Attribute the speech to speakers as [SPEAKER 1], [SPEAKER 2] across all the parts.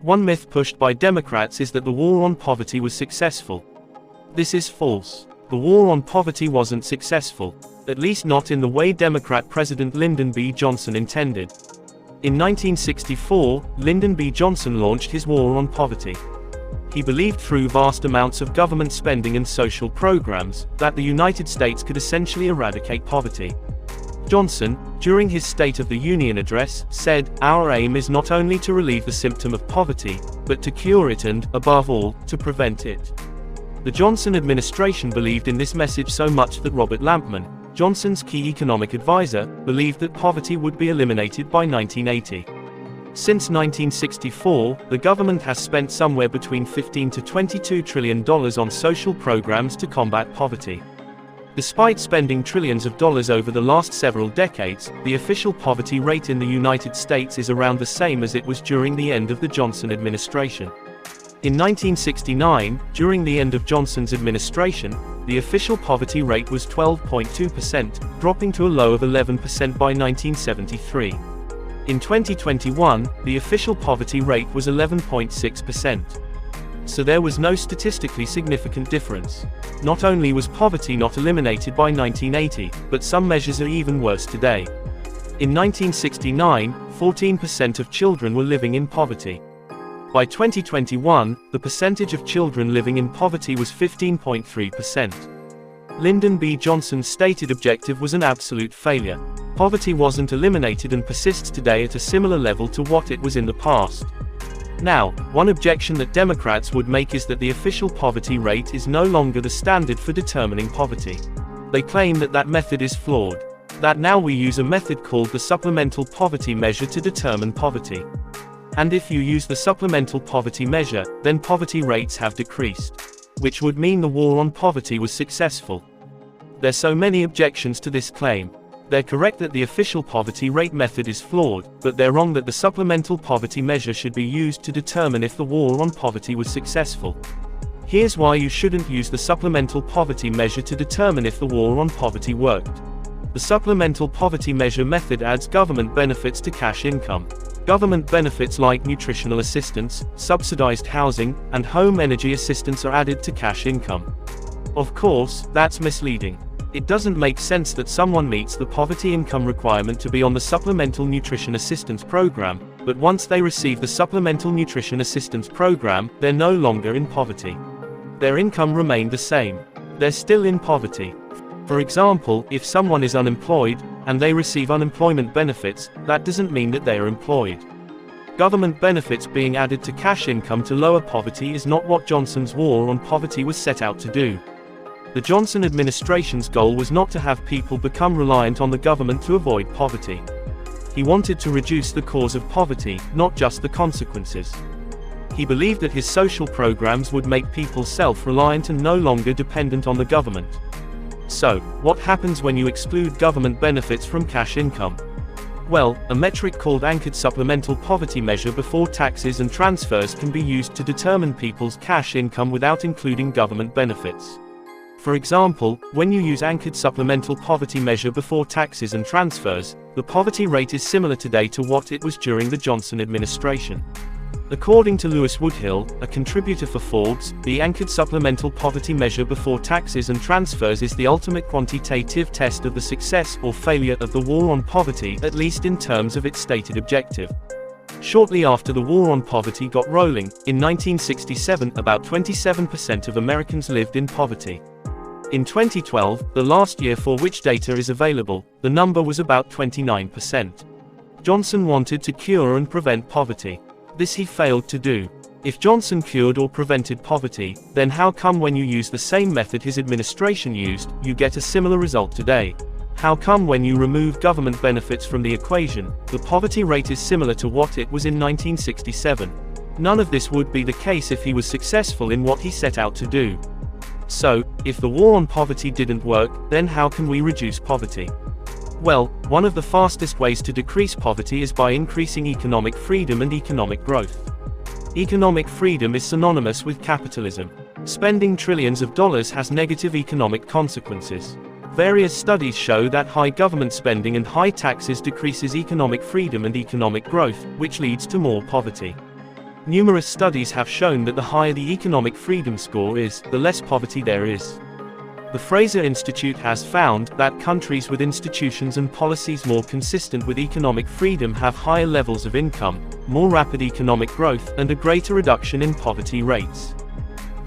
[SPEAKER 1] One myth pushed by Democrats is that the war on poverty was successful. This is false. The war on poverty wasn't successful, at least not in the way Democrat President Lyndon B. Johnson intended. In 1964, Lyndon B. Johnson launched his war on poverty. He believed through vast amounts of government spending and social programs, that the United States could essentially eradicate poverty. Johnson, during his State of the Union address, said, "Our aim is not only to relieve the symptom of poverty, but to cure it and, above all, to prevent it." The Johnson administration believed in this message so much that Robert Lampman, Johnson's key economic advisor, believed that poverty would be eliminated by 1980. Since 1964, the government has spent somewhere between $15 to $22 trillion on social programs to combat poverty. Despite spending trillions of dollars over the last several decades, the official poverty rate in the United States is around the same as it was during the end of the Johnson administration. In 1969, during the end of Johnson's administration, the official poverty rate was 12.2%, dropping to a low of 11% by 1973. In 2021, the official poverty rate was 11.6%. So there was no statistically significant difference. Not only was poverty not eliminated by 1980, but some measures are even worse today. In 1969, 14% of children were living in poverty. By 2021, the percentage of children living in poverty was 15.3%. Lyndon B. Johnson's stated objective was an absolute failure. Poverty wasn't eliminated and persists today at a similar level to what it was in the past. Now, one objection that Democrats would make is that the official poverty rate is no longer the standard for determining poverty. They claim that that method is flawed. That now we use a method called the supplemental poverty measure to determine poverty. And if you use the supplemental poverty measure, then poverty rates have decreased. Which would mean the war on poverty was successful. There's so many objections to this claim. They're correct that the official poverty rate method is flawed, but they're wrong that the supplemental poverty measure should be used to determine if the war on poverty was successful. Here's why you shouldn't use the supplemental poverty measure to determine if the war on poverty worked. The supplemental poverty measure method adds government benefits to cash income. Government benefits like nutritional assistance, subsidized housing, and home energy assistance are added to cash income. Of course, that's misleading. It doesn't make sense that someone meets the poverty income requirement to be on the Supplemental Nutrition Assistance Program, but once they receive the Supplemental Nutrition Assistance Program, they're no longer in poverty. Their income remained the same. They're still in poverty. For example, if someone is unemployed, and they receive unemployment benefits, that doesn't mean that they are employed. Government benefits being added to cash income to lower poverty is not what Johnson's war on poverty was set out to do. The Johnson administration's goal was not to have people become reliant on the government to avoid poverty. He wanted to reduce the cause of poverty, not just the consequences. He believed that his social programs would make people self-reliant and no longer dependent on the government. So, what happens when you exclude government benefits from cash income? Well, a metric called anchored supplemental poverty measure before taxes and transfers can be used to determine people's cash income without including government benefits. For example, when you use anchored supplemental poverty measure before taxes and transfers, the poverty rate is similar today to what it was during the Johnson administration. According to Lewis Woodhill, a contributor for Forbes, the anchored supplemental poverty measure before taxes and transfers is the ultimate quantitative test of the success or failure of the war on poverty, at least in terms of its stated objective. Shortly after the war on poverty got rolling, in 1967, about 27% of Americans lived in poverty. In 2012, the last year for which data is available, the number was about 29%. Johnson wanted to cure and prevent poverty. This he failed to do. If Johnson cured or prevented poverty, then how come when you use the same method his administration used, you get a similar result today? How come when you remove government benefits from the equation, the poverty rate is similar to what it was in 1967? None of this would be the case if he was successful in what he set out to do. So, if the war on poverty didn't work, then how can we reduce poverty? Well, one of the fastest ways to decrease poverty is by increasing economic freedom and economic growth. Economic freedom is synonymous with capitalism. Spending trillions of dollars has negative economic consequences. Various studies show that high government spending and high taxes decreases economic freedom and economic growth, which leads to more poverty. Numerous studies have shown that the higher the economic freedom score is, the less poverty there is. The Fraser Institute has found that countries with institutions and policies more consistent with economic freedom have higher levels of income, more rapid economic growth, and a greater reduction in poverty rates.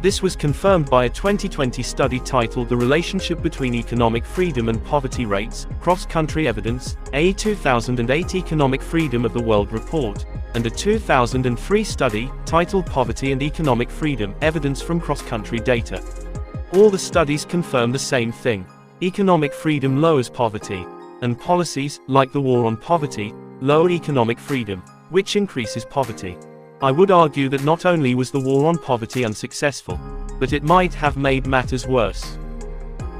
[SPEAKER 1] This was confirmed by a 2020 study titled The Relationship Between Economic Freedom and Poverty Rates, Cross-Country Evidence, a 2008 Economic Freedom of the World Report, and a 2003 study, titled Poverty and Economic Freedom, Evidence from Cross-Country Data. All the studies confirm the same thing. Economic freedom lowers poverty, and policies, like the war on poverty, lower economic freedom, which increases poverty. I would argue that not only was the war on poverty unsuccessful, but it might have made matters worse.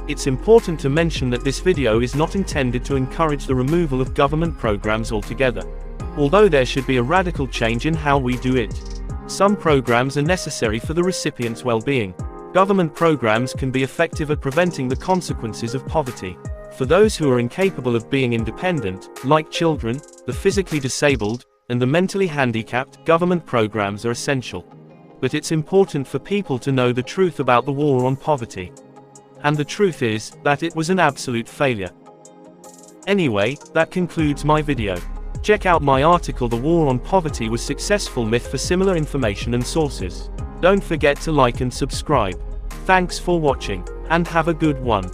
[SPEAKER 1] It's important to mention that this video is not intended to encourage the removal of government programs altogether. Although there should be a radical change in how we do it. Some programs are necessary for the recipient's well-being. Government programs can be effective at preventing the consequences of poverty. For those who are incapable of being independent, like children, the physically disabled, and the mentally handicapped, government programs are essential. But it's important for people to know the truth about the war on poverty. And the truth is, that it was an absolute failure. Anyway, that concludes my video. Check out my article The War on Poverty Was Successful Myth for similar information and sources. Don't forget to like and subscribe. Thanks for watching, and have a good one.